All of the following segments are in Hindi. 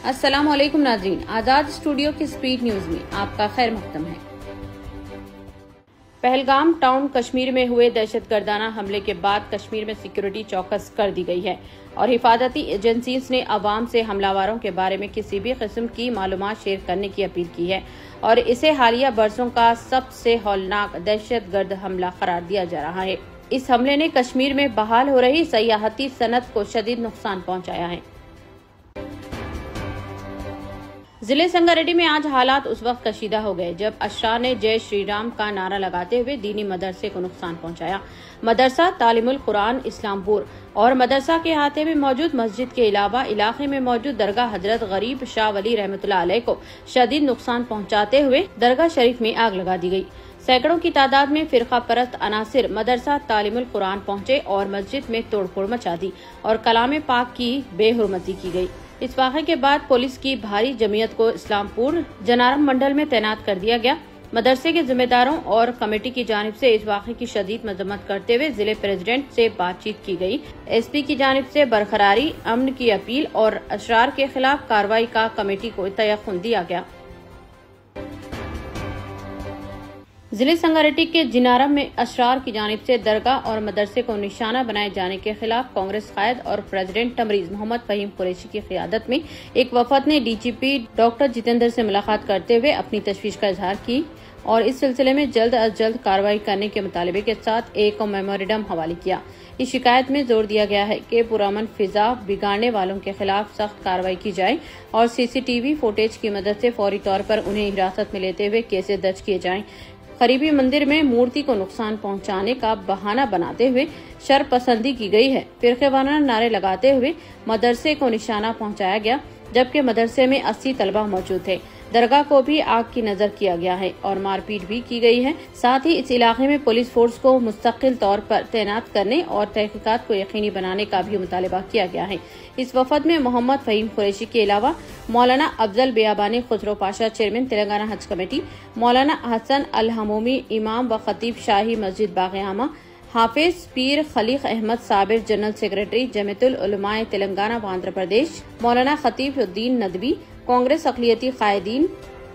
अस्सलाम वालेकुम नाज़रीन, आजाद स्टूडियो की स्पीड न्यूज में आपका खैर मकदम है। पहलगाम टाउन कश्मीर में हुए दहशतगर्दाना हमले के बाद कश्मीर में सिक्योरिटी चौकस कर दी गई है और हिफाजती एजेंसीज ने अवाम से हमलावरों के बारे में किसी भी किस्म की मालूमात शेयर करने की अपील की है और इसे हालिया बरसों का सबसे हौलनाक दहशतगर्द हमला करार दिया जा रहा है। इस हमले ने कश्मीर में बहाल हो रही सयाहती सनत को शदीद नुकसान पहुंचाया है। जिले संगारेड्डी में आज हालात उस वक्त कशीदा हो गए जब अशरार ने जय श्री राम का नारा लगाते हुए दीनी मदरसे को नुकसान पहुंचाया। मदरसा तालीमुल कुरान इस्लामपुर और मदरसा के अहाते में मौजूद मस्जिद के अलावा इलाके में मौजूद दरगाह हजरत गरीब शाह वली रहमतुल्लाह अलैह को शदीद नुकसान पहुंचाते हुए दरगाह शरीफ में आग लगा दी गई। सैकड़ों की तादाद में फिरका परस्त अनासिर मदरसा तालीमुल कुरान पहुंचे और मस्जिद में तोड़फोड़ मचा दी और कलाम पाक की बेहुरमती की गई। इस वाक़े के बाद पुलिस की भारी जमीयत को इस्लामपुर जनारम मंडल में तैनात कर दिया गया। मदरसे के जिम्मेदारों और कमेटी की जानिब से इस वाक़े की शदीद मजम्मत करते हुए जिले प्रेसिडेंट से बातचीत की गई। एसपी की जानिब से बरकरारी अमन की अपील और अशरार के खिलाफ कार्रवाई का कमेटी को तयख्खुन दिया गया। जिले संगारेड्डी के जिनारम में अशरार की जानिब से दरगाह और मदरसे को निशाना बनाए जाने के खिलाफ कांग्रेस कायद और प्रेसिडेंट तमरीज मोहम्मद फहीम कुरैशी की क़ियादत में एक वफद ने डीजीपी डॉक्टर जितेंद्र से मुलाकात करते हुए अपनी तशवीश का इजहार की और इस सिलसिले में जल्द अज जल्द कार्रवाई करने के मुतालबे के साथ एक मेमोरेंडम हवाले किया। इस शिकायत में जोर दिया गया है कि पुरअमन फिजा बिगाड़ने वालों के खिलाफ सख्त कार्रवाई की जाए और सीसीटीवी फुटेज की मदद से फौरी तौर पर उन्हें हिरासत में लेते हुए केसेस दर्ज किए जाएं। करीबी मंदिर में मूर्ति को नुकसान पहुंचाने का बहाना बनाते हुए शरपसंदी की गई है। फिरक़ेवाराना नारे लगाते हुए मदरसे को निशाना पहुंचाया गया जबकि मदरसे में 80 तलबा मौजूद थे। दरगाह को भी आग की नजर किया गया है और मारपीट भी की गई है। साथ ही इस इलाके में पुलिस फोर्स को मुस्तकिल तौर पर तैनात करने और तहकीकात को यकीनी बनाने का भी मुतालबा किया गया है। इस वफद में मोहम्मद फहीम कुरैशी के अलावा मौलाना अफजल बियाबानी खुसरो पाशा चेयरमैन तेलंगाना हज कमेटी, मौलाना हसन अल हमूमी इमाम व खतीब शाही मस्जिद बाग़-ए-आमा, हाफिज पीर खलीक अहमद साबिर जनरल सेक्रेटरी जमीयतुल उलमाए तेलंगाना व आंध्र प्रदेश, मौलाना खतीबुद्दीन नदवी, कांग्रेस अक़लियती कायदीन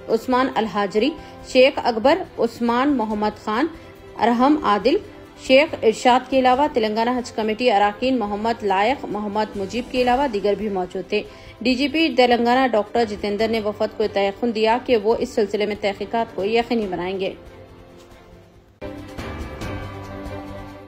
उस्मान अल हाजरी, शेख अकबर उस्मान मोहम्मद खान, अरहम आदिल, शेख इरशाद के अलावा तेलंगाना हज कमेटी अराकीन मोहम्मद लायक मोहम्मद मुजीब के अलावा दीगर भी मौजूद थे। डीजीपी तेलंगाना डॉक्टर जितेंद्र ने वफद को तयख्खुन दिया कि वो इस सिलसिले में तहकीकात को यकीनी बनाएंगे।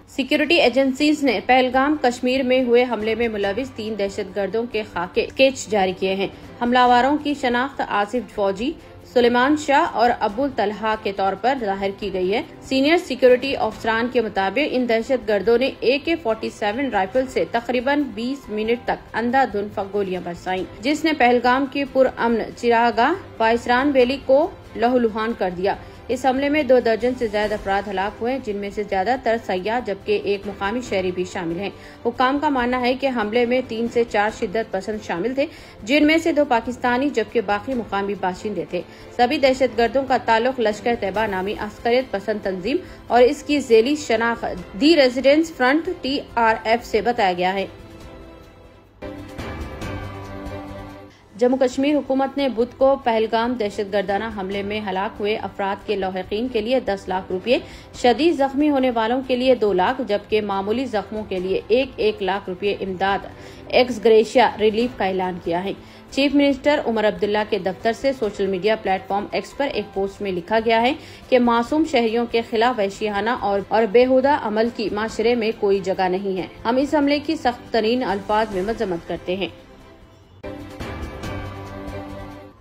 सिक्योरिटी एजेंसीज ने पहलगाम कश्मीर में हुए हमले में मुलविस 3 दहशतगर्दों के खाके स्केच जारी किए हैं। हमलावरों की शनाख्त आसिफ फौजी, सुलेमान शाह और अबुल तलहा के तौर पर जाहिर की गई है। सीनियर सिक्योरिटी अफसरान के मुताबिक इन दहशतगर्दों ने AK-47 राइफल से तकरीबन 20 मिनट तक अंधाधुंध गोलियां बरसाई, जिसने पहलगाम की पुरअमन चिरागाह वाइसरान वैली को लहूलुहान कर दिया। इस हमले में 2 दर्जन से ज्यादा अफराद हलाक हुए, जिनमें से ज्यादातर सयाह जबकि एक मुकामी शहरी भी शामिल हैं। हुक्काम का मानना है कि हमले में 3 से 4 शिद्दत पसंद शामिल थे, जिनमें से 2 पाकिस्तानी जबकि बाकी मुकामी बाशिंदे थे। सभी दहशतगर्दों का ताल्लुक लश्कर तैयबा नामी अस्करियत पसंद तंजीम और इसकी ज़ेली शनाख्त दी रेजिडेंस फ्रंट TRF से बताया गया है। जम्मू कश्मीर हुकूमत ने बुध को पहलगाम दहशतगर्दाना हमले में हलाक हुए अफराद के लौहकीन के लिए 10 लाख रुपये, शदीद जख्मी होने वालों के लिए 2 लाख जबकि मामूली जख्मों के लिए 1-1 लाख रुपये इमदाद एक्स ग्रेशिया रिलीफ का ऐलान किया है। चीफ मिनिस्टर उमर अब्दुल्ला के दफ्तर से सोशल मीडिया प्लेटफॉर्म एक्स पर एक पोस्ट में लिखा गया है कि मासूम शहरियों के खिलाफ वहशियाना और बेहुदा अमल की माशरे में कोई जगह नहीं है। हम इस हमले की सख्त तरीन अल्फाज में मजम्मत करते हैं।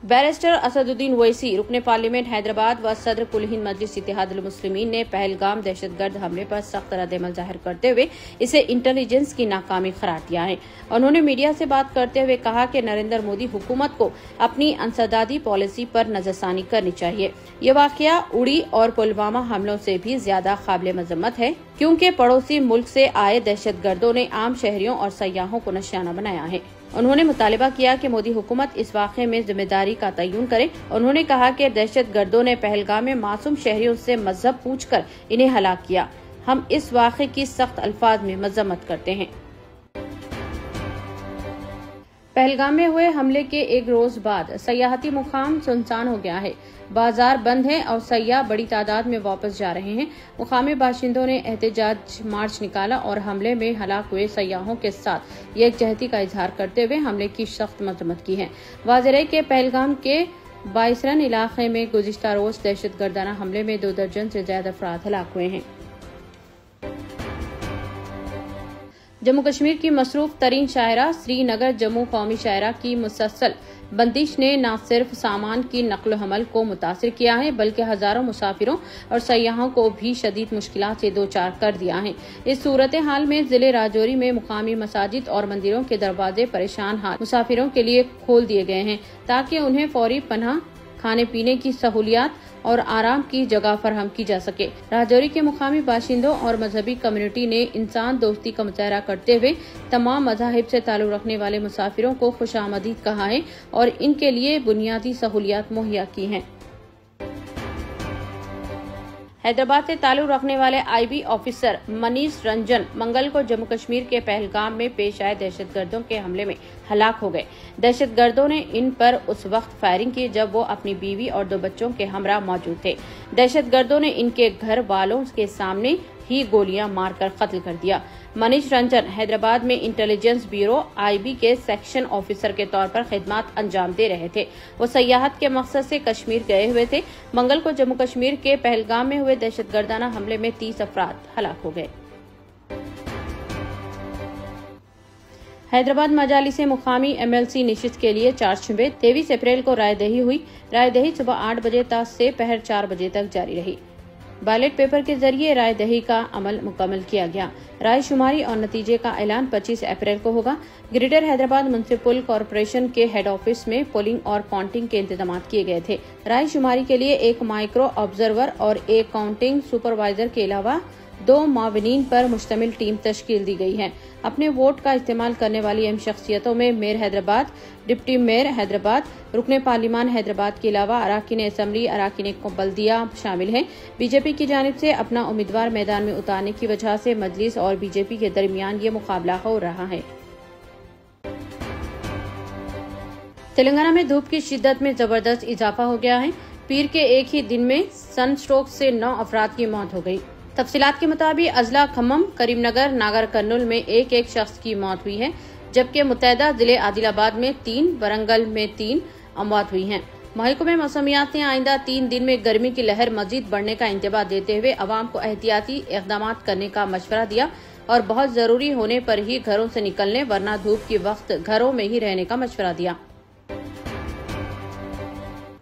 बैरिस्टर असदुद्दीन ओवैसी रुकने पार्लियामेंट हैदराबाद व सदर कुल हिंद मजलिस इत्तेहादुल मुस्लिमीन ने पहलगाम दहशतगर्द हमले पर सख्त रद्द-ए-अमल जाहिर करते हुए इसे इंटेलिजेंस की नाकामी करार दिया है। उन्होंने मीडिया से बात करते हुए कहा कि नरेंद्र मोदी हुकूमत को अपनी अंसदादी पॉलिसी पर नजरसानी करनी चाहिए। ये वाकया उड़ी और पुलवामा हमलों से भी ज्यादा काबिल मजम्मत है, क्योंकि पड़ोसी मुल्क से आए दहशतगर्दों ने आम शहरियों और सयाहों को निशाना बनाया है। उन्होंने मुतालिबा किया कि मोदी हुकूमत इस वाक़े में जिम्मेदारी का तयन करे। उन्होंने कहा कि दहशतगर्दों ने पहलगाम में मासूम शहरियों से मजहब पूछकर इन्हें हलाक किया। हम इस वाक़े की सख्त अल्फाज में मजम्मत करते हैं। पहलगाम में हुए हमले के एक रोज बाद सयाहती मुकाम सुनसान हो गया है। बाजार बंद है और सयाह बड़ी तादाद में वापस जा रहे हैं। मुकामी बाशिंदों ने एहतजाज मार्च निकाला और हमले में हलाक हुए सयाहों के साथ यकजहती का इजहार करते हुए हमले की सख्त मजम्मत की है। वाज़ेह रहे के पहलगाम के बाइसरन इलाके में गुज़िश्ता रोज दहशतगर्दाना हमले में 2 दर्जन से ज्यादा अफराद हलाक हुए हैं। जम्मू कश्मीर की मसरूफ तरीन शायरा श्रीनगर जम्मू कौमी शायरा की मुसलसल बंदिश ने न सिर्फ सामान की नकल हमल को मुतासिर किया है बल्कि हजारों मुसाफिरों और सयाहों को भी शदीद मुश्किलात से दो चार कर दिया है। इस सूरत हाल में जिले राजौरी में मुकामी मसाजिद और मंदिरों के दरवाजे परेशान हाल मुसाफिरों के लिए खोल दिए गए हैं ताकि उन्हें फौरी पनाह, खाने पीने की सहूलियात और आराम की जगह फराहम की जा सके। राजौरी के मुकामी बाशिंदों और मजहबी कम्युनिटी ने इंसान दोस्ती का मुजाहरा करते हुए तमाम मज़ाहिब से ताल्लुक़ रखने वाले मुसाफिरों को खुशामदीद कहा है और इनके लिए बुनियादी सहूलियात मुहैया की हैं। हैदराबाद से ताल्लुक़ रखने वाले आईबी ऑफिसर मनीष रंजन मंगल को जम्मू कश्मीर के पहलगाम में पेश आए दहशतगर्दों के हमले में हलाक हो गए। दहशतगर्दों ने इन पर उस वक्त फायरिंग की जब वो अपनी बीवी और 2 बच्चों के हमरा मौजूद थे। दहशतगर्दों ने इनके घर वालों के सामने ही गोलियां मारकर कत्ल कर दिया। मनीष रंजन हैदराबाद में इंटेलिजेंस ब्यूरो आईबी के सेक्शन ऑफिसर के तौर पर खिदमत अंजाम दे रहे थे। वो सयाहत के मकसद से कश्मीर गए हुए थे। मंगल को जम्मू कश्मीर के पहलगाम में हुए दहशतगर्दाना हमले में 30 अफराद हलाक हो गए। हैदराबाद मजालिस मुकामी MLC निशिस्त के लिए चार्जशुबे 23 अप्रैल को रायदही हुई। रायदही सुबह 8 बजे से पहर 4 बजे तक जारी रही। बैलेट पेपर के जरिए राय दही का अमल मुकम्मल किया गया। राय शुमारी और नतीजे का ऐलान 25 अप्रैल को होगा। ग्रेटर हैदराबाद म्युनिसिपल कॉरपोरेशन के हेड ऑफिस में पोलिंग और काउंटिंग के इंतजाम किए गए थे। राय शुमारी के लिए एक माइक्रो ऑब्जर्वर और एक काउंटिंग सुपरवाइजर के अलावा 2 माविनीन पर मुश्तमिल टीम तश्कील दी गई है। अपने वोट का इस्तेमाल करने वाली अहम शख्सियतों में mayor Hyderabad, deputy mayor Hyderabad, रुकने पार्लिमान हैदराबाद के अलावा अराकीन असम्बली, अराकीन बल्दिया शामिल हैं। बीजेपी की जानिब से अपना उम्मीदवार मैदान में उतारने की वजह से मजलिस और बीजेपी के दरमियान ये मुकाबला हो रहा है। तेलंगाना में धूप की शिद्दत में जबरदस्त इजाफा हो गया है। पीर के एक ही दिन में सनस्ट्रोक से 9 अफराद की मौत हो गई। तफसीलात के मुताबिक अजला खम्मम, करीमनगर, नागर कर्नूल में एक शख्स की मौत हुई है जबकि मुत्तहदा जिले आदिलाबाद में 3, वरंगल में 3 अमवात हुई हैं। महकमे मौसमियात ने आइंदा 3 दिन में गर्मी की लहर मजीद बढ़ने का इंतबाह देते हुए अवाम को एहतियाती इक़दाम करने का मशवरा दिया और बहुत जरूरी होने पर ही घरों से निकलने वरना धूप के वक्त घरों में ही रहने का मशवरा दिया।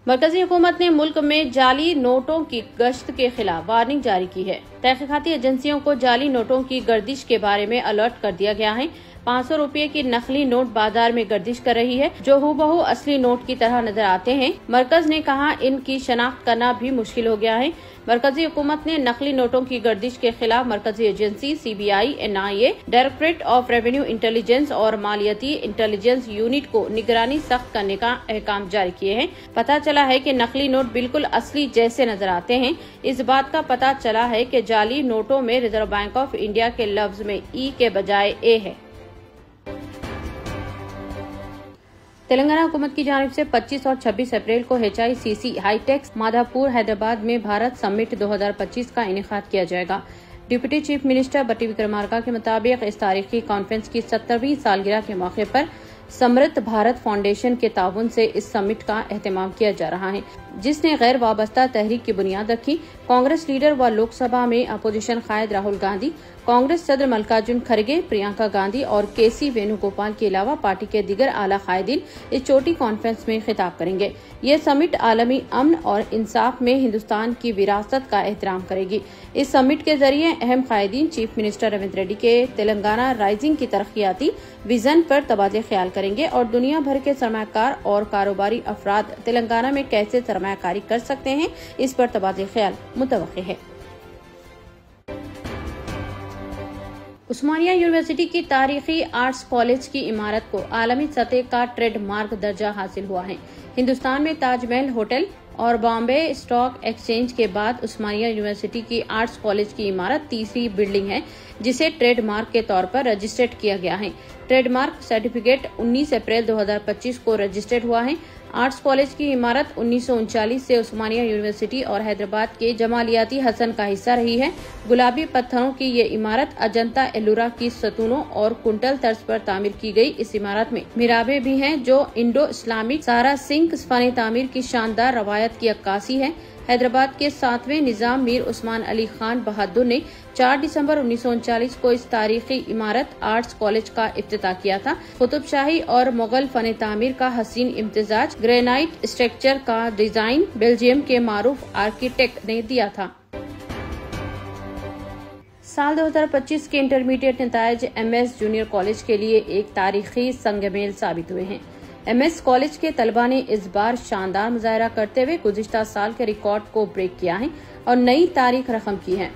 मरकजी हुकूमत ने मुल्क में जाली नोटों की गश्त के खिलाफ वार्निंग जारी की है। तहकीकाती एजेंसियों को जाली नोटों की गर्दिश के बारे में अलर्ट कर दिया गया है। 500 रुपये की नकली नोट बाजार में गर्दिश कर रही है जो हूबहू असली नोट की तरह नजर आते हैं। मरकज ने कहा इनकी शनाख्त करना भी मुश्किल हो गया है। मरकजी हुकूमत ने नकली नोटों की गर्दिश के खिलाफ मरकजी agency CBI, NIA, directorate of revenue intelligence और मालियाती इंटेलिजेंस यूनिट को निगरानी सख्त करने का अहकाम जारी किए हैं। पता चला है कि नकली नोट बिल्कुल असली जैसे नजर आते हैं। इस बात का पता चला है कि जाली नोटों में रिजर्व बैंक ऑफ इंडिया के लफ्ज में E के बजाय A है। तेलंगाना हुकूमत की जानिब से 25 और 26 अप्रैल को HICC हाईटेक्स माधापुर हैदराबाद में भारत समिट 2025 का इनेकाद किया जाएगा। डिप्टी चीफ मिनिस्टर बट्टी विक्रमार्का के मुताबिक इस तारीखी कॉन्फ्रेंस की 70वीं सालगिरह के मौके पर समृद्ध भारत फाउंडेशन के ताउन से इस समिट का एहतमाम किया जा रहा है जिसने गैर वाबस्ता तहरीक की बुनियाद रखी। कांग्रेस लीडर व लोकसभा में अपोजिशन कायद राहुल गांधी, कांग्रेस सदर मल्लिकार्जुन खड़गे, प्रियंका गांधी और KC वेणुगोपाल के अलावा पार्टी के दीगर आला कायदीन इस छोटी कॉन्फ्रेंस में खिताब करेंगे। ये समिट आलमी अमन और इंसाफ में हिंदुस्तान की विरासत का एहतराम करेगी। इस समिट के जरिए अहम कायदीन चीफ मिनिस्टर रविंद्र रेड्डी के तेलंगाना राइजिंग की तरक्याती विजन पर तबादले ख्याल करेंगे और दुनिया भर के सरमाकार और कारोबारी अफराद तेलंगाना में कैसे सरमाकारी कर सकते हैं इस पर तबादले ख्याल मुतवक्किल है। उस्मानिया यूनिवर्सिटी की तारीखी आर्ट्स कॉलेज की इमारत को आलमी सतह का ट्रेडमार्क दर्जा हासिल हुआ है। हिंदुस्तान में ताजमहल होटल और बॉम्बे स्टॉक एक्सचेंज के बाद उस्मानिया यूनिवर्सिटी की आर्ट्स कॉलेज की इमारत तीसरी बिल्डिंग है। जिसे ट्रेडमार्क के तौर पर रजिस्टर्ड किया गया है। ट्रेडमार्क सर्टिफिकेट 19 अप्रैल 2025 को रजिस्टर्ड हुआ है। आर्ट्स कॉलेज की इमारत 1939 से उस्मानिया यूनिवर्सिटी और हैदराबाद के जमालियाती हसन का हिस्सा रही है। गुलाबी पत्थरों की ये इमारत अजंता एलोरा की सतूनों और कुंटल तर्ज पर तामीर की गई। इस इमारत में मिराबे भी हैं जो इंडो इस्लामिक सारा सिंह फन तामीर की शानदार रवायत की अक्कासी है। हैदराबाद के 7वें निजाम मीर उस्मान अली खान बहादुर ने 4 दिसंबर 1939 को इस तारीखी इमारत आर्ट्स कॉलेज का इफ्तिताह किया था। कुतुबशाही और मुगल फन तामीर का हसीन इम्तिजाज ग्रेनाइट स्ट्रक्चर का डिजाइन बेल्जियम के मारूफ आर्किटेक्ट ने दिया था। साल 2025 के इंटरमीडिएट नतायज MS जूनियर कॉलेज के लिए एक तारीखी संगमेल साबित हुए हैं। MS कॉलेज के तलबा ने इस बार शानदार मुजाहरा करते हुए गुज़िश्ता साल के रिकॉर्ड को ब्रेक किया है और नई तारीख रकम की है।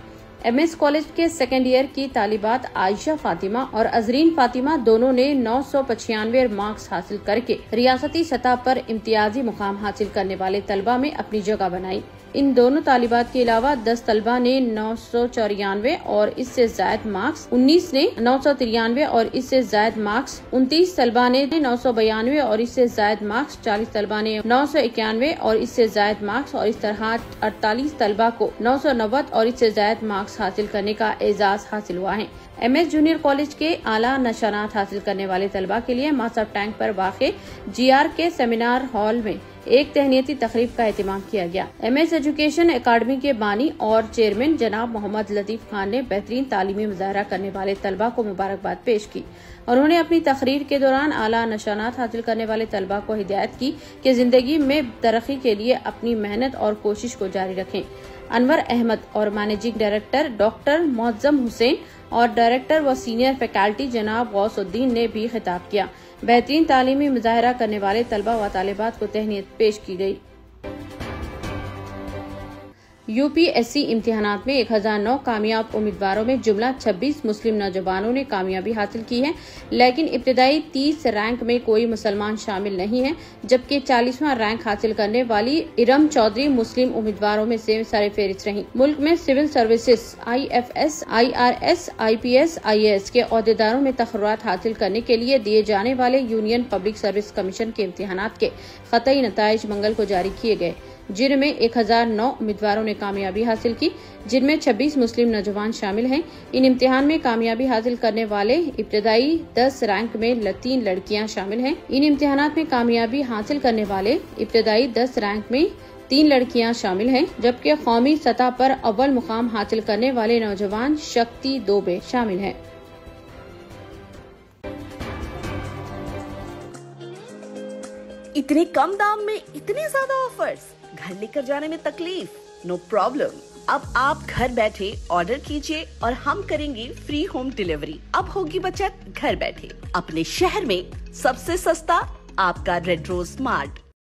MS कॉलेज के सेकेंड ईयर की तालिबात आयशा फातिमा और अजरीन फातिमा दोनों ने 995 मार्क्स हासिल करके रियासती सतह पर इम्तियाजी मुकाम हासिल करने वाले तलबा में अपनी जगह बनाई। इन दोनों तालिबात के अलावा 10 तलबा ने 994 और इससे जायद मार्क्स, 19 ने 993 और इससे जायद मार्क्स, 29 तलबा ने 992 और इससे जायद मार्क्स, 40 तलबा ने 991 और इससे जायद मार्क्स और इस तरह 48 तलबा को 990 और इससे जायद मार्क्स हासिल करने का एजाज हासिल हुआ है। MS जूनियर कॉलेज के आला नशानात हासिल करने वाले तलबा के लिए मासब टैंक पर वाक़े GR के सेमिनार हॉल में एक तहनीती तकरीब का एहतमाम किया गया। MS एजुकेशन अकादमी के बानी और चेयरमैन जनाब मोहम्मद लतीफ खान ने बेहतरीन तालीमी मुजाहरा करने वाले तलबा को मुबारकबाद पेश की। उन्होंने अपनी तकरीर के दौरान आला नशानात हासिल करने वाले तलबा को हिदायत की कि जिंदगी में तरक्की के लिए अपनी मेहनत और कोशिश को जारी रखें। अनवर अहमद और managing director doctor Moazzam Hussain और डायरेक्टर व सीनियर फैकल्टी जनाब गौसुद्दीन ने भी खिताब किया। बेहतरीन तालीमी मुजाहरा करने वाले तलबा व तालिबात को तहनीत पेश की गई। UPSC इम्तिहानात में 1009 कामयाब उम्मीदवारों में जुमला 26 मुस्लिम नौजवानों ने कामयाबी हासिल की है, लेकिन इब्तदाई 30 रैंक में कोई मुसलमान शामिल नहीं है, जबकि 40वां रैंक हासिल करने वाली इरम चौधरी मुस्लिम उम्मीदवारों में से सरफहरिस्त रही। मुल्क में civil services IFS, IRS, IPS, IAS के ओहदेदारों में तखर्रुआत हासिल करने के लिए दिए जाने वाले यूनियन पब्लिक सर्विस कमीशन के इम्तिहानात के क़तई नताइज मंगल को जारी किए गए, जिनमें 1009 उम्मीदवारों ने कामयाबी हासिल की, जिनमें 26 मुस्लिम नौजवान शामिल हैं। इन इम्तिहान में कामयाबी हासिल करने वाले इब्तदाई 10 रैंक में 3 लड़कियां शामिल हैं। इन इम्तिहानात में कामयाबी हासिल करने वाले इब्तदाई 10 रैंक में 3 लड़कियां शामिल हैं, जबकि कौमी सतह पर अव्वल मुकाम हासिल करने वाले नौजवान शक्ति दोबे शामिल हैं। इतने कम दाम में इतने ज्यादा ऑफर्स, घर लेकर जाने में तकलीफ? No problem. अब आप घर बैठे ऑर्डर कीजिए और हम करेंगे फ्री होम डिलीवरी। अब होगी बचत घर बैठे। अपने शहर में सबसे सस्ता आपका रेड रोज स्मार्ट।